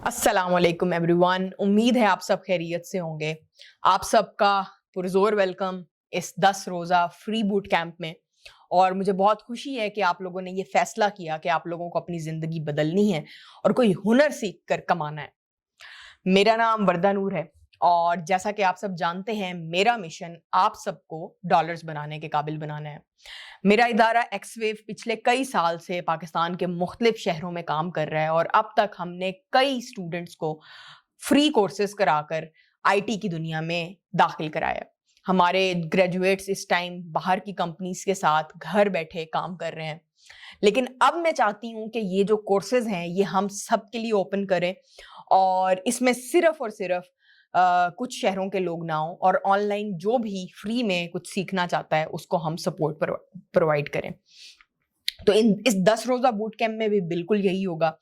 अस्सलामुअलैकुम एवरीवन। उम्मीद है आप सब खैरियत से होंगे। आप सबका पुरजोर वेलकम इस 10 रोज़ा फ्री बूट कैंप में। और मुझे बहुत खुशी है कि आप लोगों ने ये फैसला किया कि आप लोगों को अपनी ज़िंदगी बदलनी है और कोई हुनर सीख कर कमाना है। मेरा नाम वर्दा नूर है और जैसा कि आप सब जानते हैं, मेरा मिशन आप सबको डॉलर्स बनाने के काबिल बनाना है। मेरा इदारा एक्सवेव पिछले कई साल से पाकिस्तान के मुख्तलिफ शहरों में काम कर रहा है और अब तक हमने कई स्टूडेंट्स को फ्री कोर्सेज कराकर आईटी की दुनिया में दाखिल कराया। हमारे ग्रेजुएट्स इस टाइम बाहर की कंपनीज के साथ घर बैठे काम कर रहे हैं। लेकिन अब मैं चाहती हूँ कि ये जो कोर्सेज हैं ये हम सब के लिए ओपन करें और इसमें सिर्फ और सिर्फ कुछ शहरों के लोग ना हो और ऑनलाइन जो भी फ्री में कुछ सीखना चाहता है उसको हम सपोर्ट प्रोवाइड करें। तो इस 10 रोजा बूट कैंप में भी बिल्कुल यही होगा।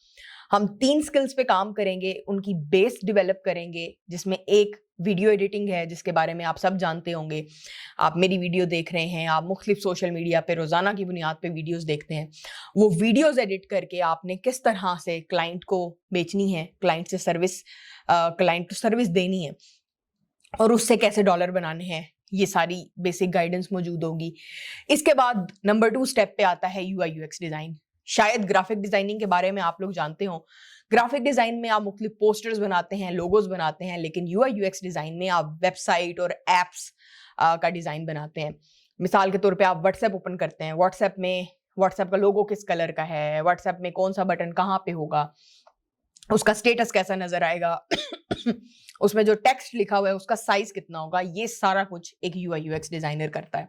हम 3 स्किल्स पे काम करेंगे, उनकी बेस डेवलप करेंगे, जिसमें एक वीडियो एडिटिंग है जिसके बारे में आप सब जानते होंगे। आप मेरी वीडियो देख रहे हैं, आप मुख्तलिफ सोशल मीडिया पे रोजाना की बुनियाद पे वीडियोस देखते हैं। वो वीडियोस एडिट करके आपने किस तरह से क्लाइंट को बेचनी है, क्लाइंट को सर्विस देनी है और उससे कैसे डॉलर बनाने हैं, ये सारी बेसिक गाइडेंस मौजूद होगी। इसके बाद नंबर 2 स्टेप पे आता है यूआई यूएक्स डिजाइन। शायद ग्राफिक डिजाइनिंग के बारे में आप लोग जानते हो। ग्राफिक डिजाइन में आप मुख्तलिफ पोस्टर्स बनाते हैं, लोगोज बनाते हैं, लेकिन यूआई यूएक्स डिजाइन में आप वेबसाइट और एप्स का डिजाइन बनाते हैं। मिसाल के तौर पे आप व्हाट्सएप ओपन करते हैं, व्हाट्सएप का लोगो किस कलर का है, व्हाट्सएप में कौन सा बटन कहाँ पे होगा, उसका स्टेटस कैसा नजर आएगा उसमें जो टेक्स्ट लिखा हुआ है उसका साइज कितना होगा, ये सारा कुछ एक यूआई यूएक्स डिजाइनर करता है।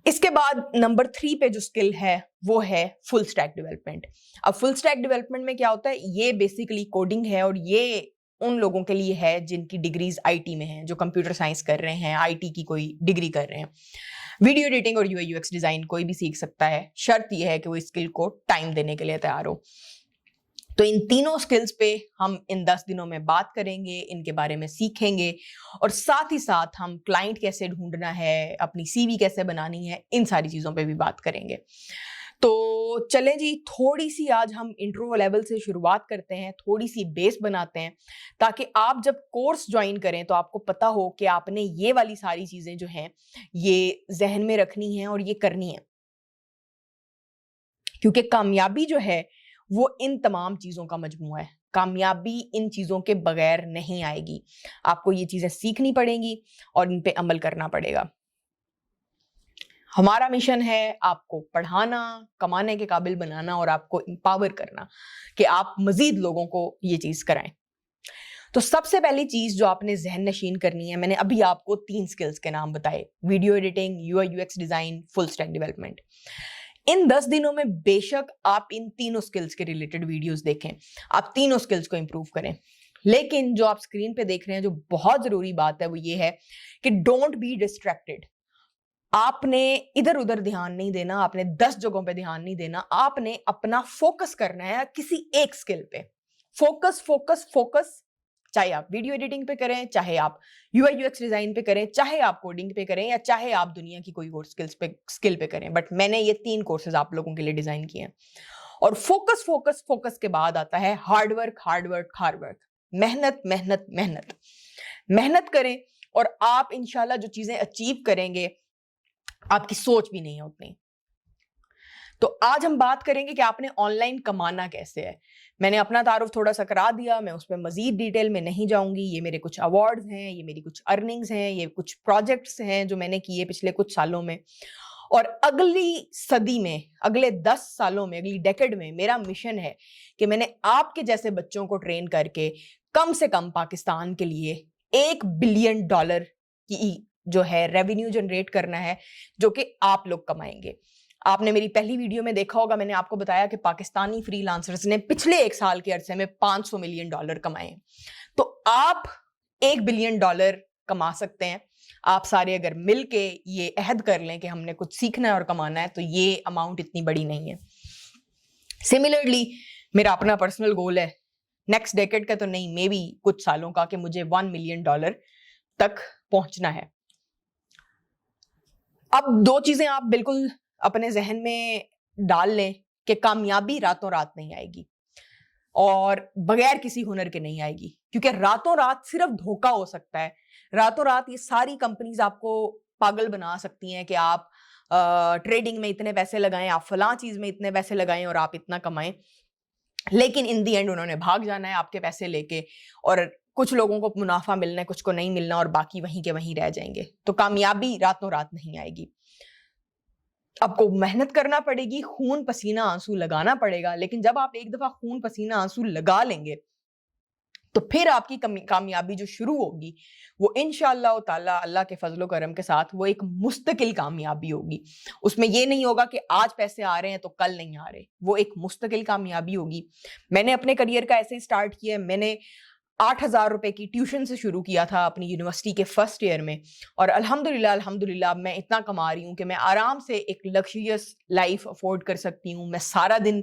इसके बाद नंबर 3 पे जो स्किल है वो है फुल स्टैक डेवलपमेंट। अब फुल स्टैक डेवलपमेंट में क्या होता है, ये बेसिकली कोडिंग है और ये उन लोगों के लिए है जिनकी डिग्रीज आईटी में हैं, जो कंप्यूटर साइंस कर रहे हैं, आईटी की कोई डिग्री कर रहे हैं। वीडियो एडिटिंग और यूआई यूएक्स डिजाइन कोई भी सीख सकता है, शर्त यह है कि वो स्किल को टाइम देने के लिए तैयार हो। तो इन तीनों स्किल्स पे हम इन 10 दिनों में बात करेंगे, इनके बारे में सीखेंगे और साथ ही साथ हम क्लाइंट कैसे ढूंढना है, अपनी सीवी कैसे बनानी है, इन सारी चीजों पे भी बात करेंगे। तो चलें जी, थोड़ी सी आज हम इंट्रो लेवल से शुरुआत करते हैं, थोड़ी सी बेस बनाते हैं ताकि आप जब कोर्स ज्वाइन करें तो आपको पता हो कि आपने ये वाली सारी चीजें जो हैं ये जहन में रखनी है और ये करनी है, क्योंकि कामयाबी जो है वो इन तमाम चीजों का मजमूआ है। कामयाबी इन चीजों के बगैर नहीं आएगी। आपको ये चीजें सीखनी पड़ेंगी और इन पे अमल करना पड़ेगा। हमारा मिशन है आपको पढ़ाना, कमाने के काबिल बनाना और आपको एम्पावर करना कि आप मजीद लोगों को ये चीज कराएं। तो सबसे पहली चीज जो आपने जहन नशीन करनी है, मैंने अभी आपको 3 स्किल्स के नाम बताए, video editing, UI UX design, full stack development. इन 10 दिनों में बेशक आप इन तीनों स्किल्स के रिलेटेड वीडियोस देखें, आप तीनों स्किल्स को इंप्रूव करें। लेकिन जो आप स्क्रीन पे देख रहे हैं, जो बहुत जरूरी बात है वो ये है कि डोंट बी डिस्ट्रैक्टेड। आपने इधर उधर ध्यान नहीं देना, आपने 10 जगहों पे ध्यान नहीं देना, आपने अपना फोकस करना है किसी एक स्किल पे। Focus focus focus. चाहे आप वीडियो एडिटिंग पे करें, चाहे आप यूआई यूएक्स डिजाइन पे करें, चाहे आप कोडिंग पे करें या चाहे आप दुनिया की कोई और स्किल पे करें, बट मैंने ये 3 कोर्सेज आप लोगों के लिए डिजाइन किए हैं। और फोकस फोकस फोकस के बाद आता है हार्डवर्क हार्डवर्क हार्डवर्क। मेहनत मेहनत मेहनत। मेहनत करें और आप इंशाल्लाह जो चीजें अचीव करेंगे आपकी सोच भी नहीं है उतनी। तो आज हम बात करेंगे कि आपने ऑनलाइन कमाना कैसे है। मैंने अपना तारुफ थोड़ा सा करा दिया, मैं उस पर मजीद डिटेल में नहीं जाऊंगी। ये मेरे कुछ अवार्ड्स हैं, ये मेरी कुछ अर्निंग्स हैं, ये कुछ प्रोजेक्ट्स हैं जो मैंने किए पिछले कुछ सालों में। और अगली सदी में, अगले 10 सालों में, अगली डेकेड में मेरा मिशन है कि मैंने आपके जैसे बच्चों को ट्रेन करके कम से कम पाकिस्तान के लिए $1 बिलियन की जो है रेवेन्यू जनरेट करना है, जो कि आप लोग कमाएंगे। आपने मेरी पहली वीडियो में देखा होगा, मैंने आपको बताया कि पाकिस्तानी फ्रीलांसर्स ने पिछले 1 साल के अरसे में $500 मिलियन कमाए। तो आप $1 बिलियन कमा सकते हैं। आप सारे अगर मिलके ये अहद कर लें कि हमने कुछ सीखना है और कमाना है, तो ये अमाउंट इतनी बड़ी नहीं है। सिमिलरली मेरा अपना पर्सनल गोल है, नेक्स्ट डेकेड का तो नहीं, मे बी कुछ सालों का, कि मुझे $1 मिलियन तक पहुंचना है। अब 2 चीजें आप बिल्कुल अपने जहन में डाल लें कि कामयाबी रातों रात नहीं आएगी। और बगैर किसी हुनर के नहीं आएगी, क्योंकि रातों रात सिर्फ धोखा हो सकता है। रातों रात ये सारी कंपनीज आपको पागल बना सकती हैं कि आप ट्रेडिंग में इतने पैसे लगाएं, आप फलां चीज में इतने पैसे लगाएं और आप इतना कमाएं, लेकिन इन दी एंड उन्होंने भाग जाना है आपके पैसे लेके, और कुछ लोगों को मुनाफा मिलना है, कुछ को नहीं मिलना, और बाकी वहीं के वहीं रह जाएंगे। तो कामयाबी रातों रात नहीं आएगी। आपको मेहनत करना पड़ेगी, खून पसीना आंसू लगाना पड़ेगा, लेकिन जब आप एक दफा खून पसीना आंसू लगा लेंगे तो फिर आपकी कामयाबी जो शुरू होगी वो इंशाअल्लाह ताला अल्लाह के फजलो करम के साथ वो एक मुस्तकिल कामयाबी होगी। उसमें ये नहीं होगा कि आज पैसे आ रहे हैं तो कल नहीं आ रहे, वो एक मुस्तकिल कामयाबी होगी। मैंने अपने करियर का ऐसे ही स्टार्ट किया। मैंने 8,000 रुपए की ट्यूशन से शुरू किया था अपनी यूनिवर्सिटी के फर्स्ट ईयर में, और अल्हम्दुलिल्लाह मैं इतना कमा रही हूँ कि मैं आराम से एक लग्जरियस लाइफ अफोर्ड कर सकती हूँ। मैं सारा दिन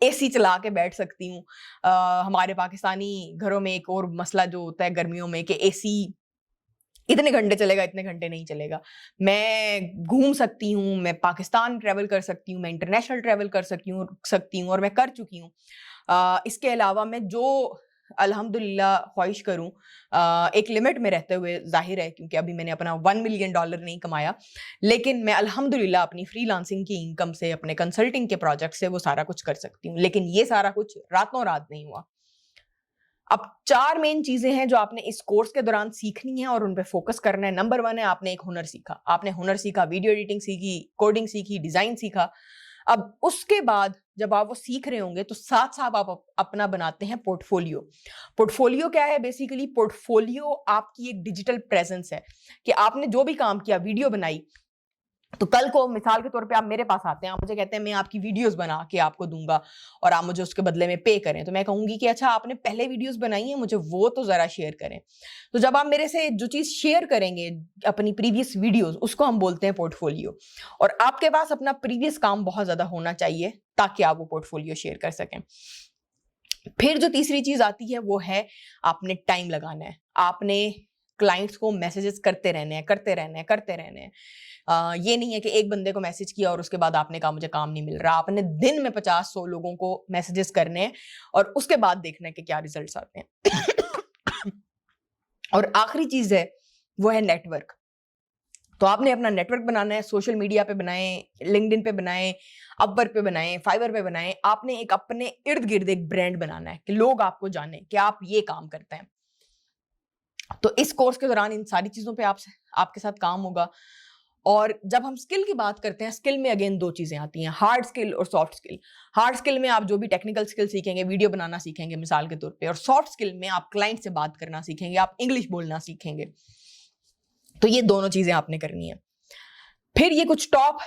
एसी चला के बैठ सकती हूँ। हमारे पाकिस्तानी घरों में एक और मसला जो होता है गर्मियों में कि एसी इतने घंटे चलेगा, इतने घंटे नहीं चलेगा। मैं घूम सकती हूँ, मैं पाकिस्तान ट्रैवल कर सकती हूँ, मैं इंटरनेशनल ट्रैवल कर सकती हूँ और मैं कर चुकी हूँ। इसके अलावा मैं जो अल्हम्दुलिल्लाह ख्वाहिश करूं, एक लिमिट में रहते हुए, जाहिर है क्योंकि अभी मैंने अपना $1 मिलियन नहीं कमाया, लेकिन मैं अल्हम्दुलिल्लाह अपनी फ्रीलांसिंग की इनकम से, अपने कंसल्टिंग के प्रोजेक्ट से वो सारा कुछ कर सकती हूँ। लेकिन ये सारा कुछ रातों रात नहीं हुआ। अब 4 मेन चीजें हैं जो आपने इस कोर्स के दौरान सीखनी है और उन पे फोकस करना है। नंबर 1 है, आपने एक हुनर सीखा। आपने हुनर सीखा, वीडियो एडिटिंग सीखी, कोडिंग सीखी, डिजाइन सीखा। अब उसके बाद जब आप वो सीख रहे होंगे तो साथ साथ आप अपना बनाते हैं पोर्टफोलियो। पोर्टफोलियो क्या है? बेसिकली पोर्टफोलियो आपकी एक डिजिटल प्रेजेंस है कि आपने जो भी काम किया, वीडियो बनाई, तो कल को मिसाल के तौर पे आप मेरे पास आते हैं, आप मुझे कहते हैं मैं आपकी वीडियोस बना के आपको दूंगा और आप मुझे उसके बदले में पे करें, तो मैं कहूंगी कि अच्छा आपने पहले वीडियोस बनाई हैं, मुझे वो तो जरा शेयर करें। तो जब आप मेरे से जो चीज शेयर करेंगे, अपनी प्रीवियस वीडियोस, उसको हम बोलते हैं पोर्टफोलियो। और आपके पास अपना प्रीवियस काम बहुत ज्यादा होना चाहिए ताकि आप वो पोर्टफोलियो शेयर कर सकें। फिर जो तीसरी चीज आती है वो है आपने टाइम लगाना है। आपने क्लाइंट्स को मैसेजेस करते रहने हैं। ये नहीं है कि एक बंदे को मैसेज किया और उसके बाद आपने कहा मुझे काम नहीं मिल रहा। आपने दिन में 50-100 लोगों को मैसेजेस करने हैं और उसके बाद देखना है कि क्या रिजल्ट्स आते हैं। और आखिरी चीज है वो है नेटवर्क। तो आपने अपना नेटवर्क बनाना है। सोशल मीडिया पे बनाएं, लिंक्डइन पे बनाएं, अपवर्क पे बनाएं, फाइवर पे बनाएं। आपने एक अपने इर्द गिर्द एक ब्रांड बनाना है कि लोग आपको जाने कि आप ये काम करते हैं। तो इस कोर्स के दौरान इन सारी चीजों पे आपके साथ काम होगा। और जब हम स्किल की बात करते हैं, स्किल में अगेन 2 चीजें आती हैं, हार्ड स्किल और सॉफ्ट स्किल। हार्ड स्किल में आप जो भी टेक्निकल स्किल सीखेंगे, वीडियो बनाना सीखेंगे मिसाल के तौर पे, और सॉफ्ट स्किल में आप क्लाइंट से बात करना सीखेंगे, आप इंग्लिश बोलना सीखेंगे। तो ये दोनों चीजें आपने करनी है। फिर ये कुछ टॉप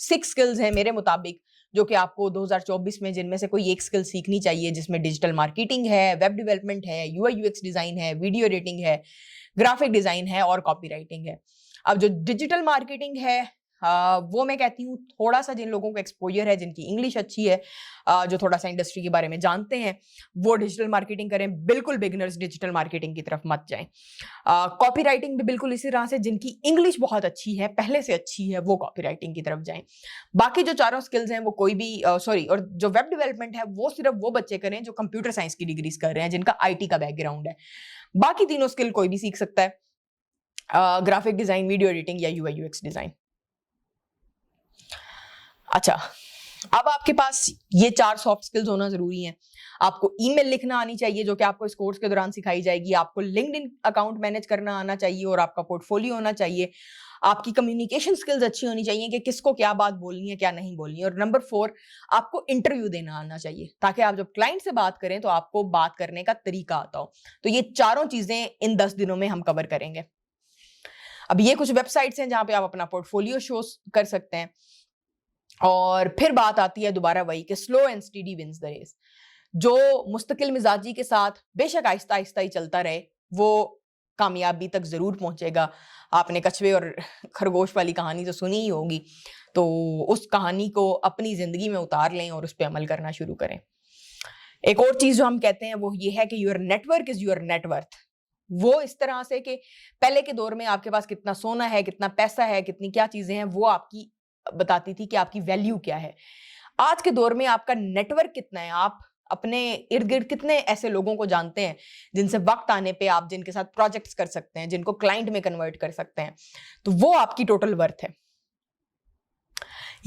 6 स्किल्स हैं मेरे मुताबिक जो कि आपको 2024 में, जिनमें से कोई एक स्किल सीखनी चाहिए, जिसमें डिजिटल मार्केटिंग है, वेब डेवलपमेंट है, यूआई यूएक्स डिजाइन है, वीडियो एडिटिंग है, ग्राफिक डिजाइन है और कॉपीराइटिंग है। अब जो डिजिटल मार्केटिंग है, वो मैं कहती हूँ थोड़ा सा जिन लोगों को एक्सपोजर है, जिनकी इंग्लिश अच्छी है, जो थोड़ा सा इंडस्ट्री के बारे में जानते हैं, वो डिजिटल मार्केटिंग करें। बिल्कुल बिगिनर्स डिजिटल मार्केटिंग की तरफ मत जाएं। कॉपी राइटिंग भी बिल्कुल इसी तरह से, जिनकी इंग्लिश बहुत अच्छी है, पहले से अच्छी है, वो कॉपी राइटिंग की तरफ जाएं। बाकी जो चारों स्किल्स हैं वो कोई भी और जो वेब डेवलपमेंट है वो सिर्फ वो बच्चे करें जो कंप्यूटर साइंस की डिग्रीज कर रहे हैं, जिनका आईटी का बैकग्राउंड है। बाकी तीनों स्किल कोई भी सीख सकता है, ग्राफिक डिजाइन, वीडियो एडिटिंग या यूआई यूएक्स डिजाइन। अच्छा, अब आपके पास ये 4 सॉफ्ट स्किल्स होना जरूरी है। आपको ईमेल लिखना आनी चाहिए जो कि आपको इस कोर्स के दौरान सिखाई जाएगी। आपको लिंक्डइन अकाउंट मैनेज करना आना चाहिए और आपका पोर्टफोलियो होना चाहिए। आपकी कम्युनिकेशन स्किल्स अच्छी होनी चाहिए कि किसको क्या बात बोलनी है, क्या नहीं बोलनी है। और नंबर 4, आपको इंटरव्यू देना आना चाहिए ताकि आप जब क्लाइंट से बात करें तो आपको बात करने का तरीका आता हो। तो ये चारों चीजें इन 10 दिनों में हम कवर करेंगे। अब ये कुछ वेबसाइट्स हैं जहां पे आप अपना पोर्टफोलियो शो कर सकते हैं। और फिर बात आती है दोबारा वही कि slow and steady wins the race. जो मुस्तकिल मिजाजी के साथ बेशक आहिस्ता आहिस्ता ही चलता रहे, वो कामयाबी तक जरूर पहुंचेगा। आपने कछुए और खरगोश वाली कहानी तो सुनी ही होगी, तो उस कहानी को अपनी जिंदगी में उतार लें और उस पर अमल करना शुरू करें। एक और चीज जो हम कहते हैं वो ये है कि your network is your net worth. वो इस तरह से कि पहले के दौर में आपके पास कितना सोना है, कितना पैसा है, कितनी क्या चीजें हैं, वो आपकी बताती थी कि आपकी वैल्यू क्या है। आज के दौर में आपका नेटवर्क कितना है, आप अपने इर्द गिर्द कितने ऐसे लोगों को जानते हैं जिनसे वक्त आने पे आप जिनके साथ प्रोजेक्ट्स कर सकते हैं, जिनको क्लाइंट में कन्वर्ट कर सकते हैं, तो वो आपकी टोटल वर्थ है।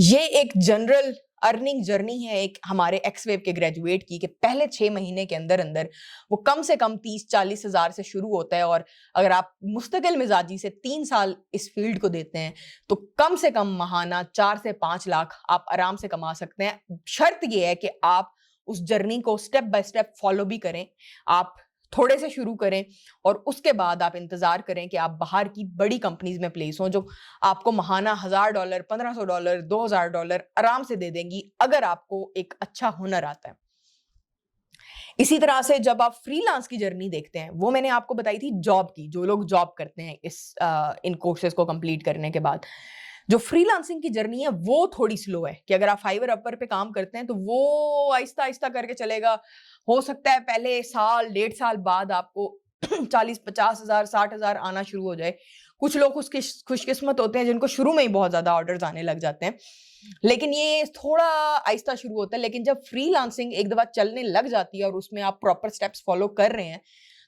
ये एक जनरल अर्निंग जर्नी है एक हमारे एक्सवेव के ग्रेजुएट की, कि पहले 6 महीने के अंदर अंदर वो कम से कम 30-40 हज़ार से शुरू होता है, और अगर आप मुस्तकिल मिजाजी से 3 साल इस फील्ड को देते हैं तो कम से कम माहाना 4 से 5 लाख आप आराम से कमा सकते हैं। शर्त ये है कि आप उस जर्नी को स्टेप बाय स्टेप फॉलो भी करें, आप थोड़े से शुरू करें और उसके बाद आप इंतजार करें कि आप बाहर की बड़ी कंपनीज में प्लेस हों, जो आपको माहाना $1000, $1500, $2000 आराम से दे देंगी अगर आपको एक अच्छा हुनर आता है। इसी तरह से जब आप फ्रीलांस की जर्नी देखते हैं, वो मैंने आपको बताई थी जॉब की, जो लोग जॉब करते हैं इन कोर्सेज को कंप्लीट करने के बाद। जो फ्रीलांसिंग की जर्नी है वो थोड़ी स्लो है, कि अगर आप फाइवर अपवर पे काम करते हैं तो वो आहिस्ता आहिस्ता करके चलेगा। हो सकता है पहले साल 1.5 साल बाद आपको 40-50 हज़ार 60 हज़ार आना शुरू हो जाए। कुछ लोग खुशकिस्मत होते हैं जिनको शुरू में ही बहुत ज्यादा ऑर्डर्स आने लग जाते हैं, लेकिन ये थोड़ा आहिस्ता शुरू होता है। लेकिन जब फ्रीलांसिंग एक दफा चलने लग जाती है और उसमें आप प्रॉपर स्टेप्स फॉलो कर रहे हैं,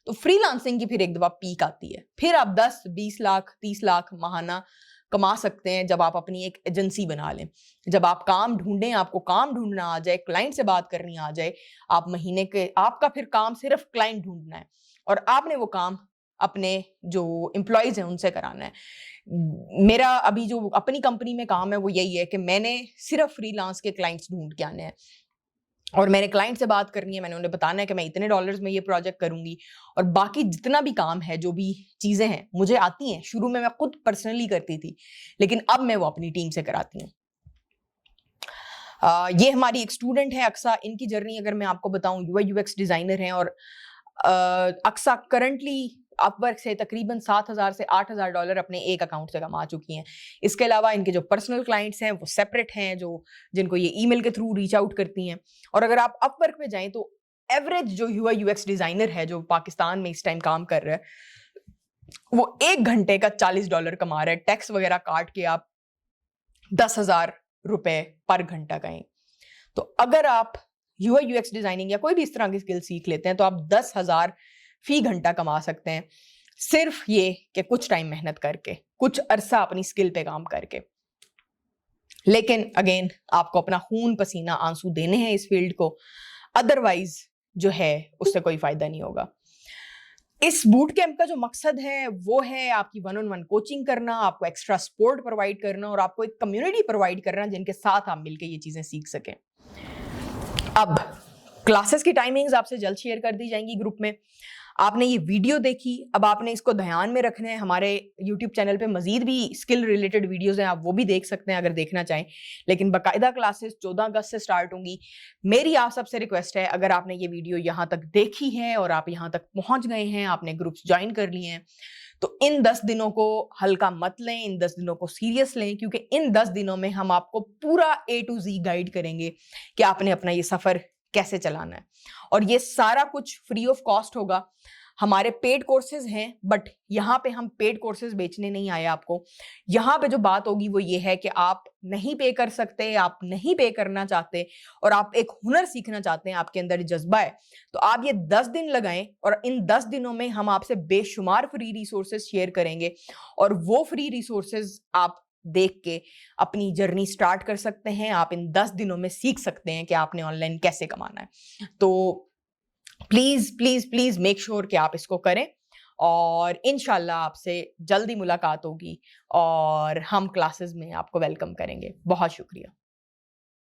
तो फ्रीलांसिंग की फिर एक दफा पीक आती है। फिर आप 10-20 लाख 30 लाख माहाना कमा सकते हैं जब आप अपनी एक एजेंसी बना लें। जब आप काम ढूंढें, आपको काम ढूंढना आ जाए, क्लाइंट से बात करनी आ जाए, आप महीने के आपका फिर काम सिर्फ क्लाइंट ढूंढना है और आपने वो काम अपने जो एम्प्लॉयज हैं उनसे कराना है। मेरा अभी जो अपनी कंपनी में काम है वो यही है कि मैंने सिर्फ फ्रीलांस के क्लाइंट्स ढूंढ के आने हैं और मैंने क्लाइंट से बात करनी है, मैंने उन्हें बताना है कि मैं इतने डॉलर्स में ये प्रोजेक्ट करूंगी, और बाकी जितना भी काम है, जो भी चीजें हैं मुझे आती हैं। शुरू में मैं खुद पर्सनली करती थी, लेकिन अब मैं वो अपनी टीम से कराती हूँ। ये हमारी एक स्टूडेंट है अक्सा। इनकी जर्नी अगर मैं आपको बताऊं, यूआई यूएक्स डिजाइनर हैं और अक्सा करंटली अपवर्क से तकरीबन $7000 से $8000 अपने एक अकाउंट से कमा चुकी हैं। इसके अलावा इनके जो पर्सनल क्लाइंट्स हैं वो सेपरेट हैं, जो जिनको ये ईमेल के थ्रू रीच आउट करती हैं। और अगर आप अपवर्क पे जाएं तो एवरेज जो यूआई यूएक्स डिजाइनर है जो पाकिस्तान में इस टाइम काम कर रहा है वो 1 घंटे का $40 कमा रहा है। टैक्स वगैरह काट के आप 10,000 रुपए पर घंटा कहें। तो अगर आप यूआई यूएक्स डिजाइनिंग या कोई भी इस तरह की स्किल सीख लेते हैं तो आप 10,000 फी घंटा कमा सकते हैं, सिर्फ ये कि कुछ टाइम मेहनत करके, कुछ अरसा अपनी स्किल पे काम करके। लेकिन अगेन आपको अपना खून पसीना आंसू देने हैं इस फील्ड को, अदरवाइज जो है उससे कोई फायदा नहीं होगा। इस बूट कैंप का जो मकसद है वो है आपकी 1-on-1 कोचिंग करना, आपको एक्स्ट्रा सपोर्ट प्रोवाइड करना और आपको एक कम्युनिटी प्रोवाइड करना जिनके साथ आप मिलकर ये चीजें सीख सकें। अब क्लासेस की टाइमिंग्स आपसे जल्द शेयर कर दी जाएंगी ग्रुप में। आपने ये वीडियो देखी, अब आपने इसको ध्यान में रखना है। हमारे यूट्यूब चैनल पे मजीद भी स्किल रिलेटेड वीडियोस हैं, आप वो भी देख सकते हैं अगर देखना चाहें। लेकिन बाकायदा क्लासेस 14 अगस्त से स्टार्ट होंगी। मेरी आप सबसे रिक्वेस्ट है, अगर आपने ये वीडियो यहाँ तक देखी है और आप यहाँ तक पहुंच गए हैं, आपने ग्रुप्स ज्वाइन कर लिए हैं, तो इन 10 दिनों को हल्का मत लें, इन 10 दिनों को सीरियस लें, क्योंकि इन 10 दिनों में हम आपको पूरा A to Z गाइड करेंगे कि आपने अपना ये सफर कैसे चलाना है। और ये सारा कुछ फ्री ऑफ कॉस्ट होगा। हमारे पेड कोर्सेज हैं, बट यहाँ पे हम पेड कोर्सेज बेचने नहीं आए आपको। यहाँ पे जो बात होगी वो ये है कि आप नहीं पे कर सकते, आप नहीं पे करना चाहते और आप एक हुनर सीखना चाहते हैं, आपके अंदर जज्बा है, तो आप ये 10 दिन लगाएं और इन 10 दिनों में हम आपसे बेशुमार फ्री रिसोर्सेज शेयर करेंगे और वो फ्री रिसोर्सेज आप देख के अपनी जर्नी स्टार्ट कर सकते हैं। आप इन 10 दिनों में सीख सकते हैं कि आपने ऑनलाइन कैसे कमाना है। तो please please please make sure कि आप इसको करें और इंशाल्लाह आपसे जल्दी मुलाकात होगी और हम क्लासेस में आपको वेलकम करेंगे। बहुत शुक्रिया।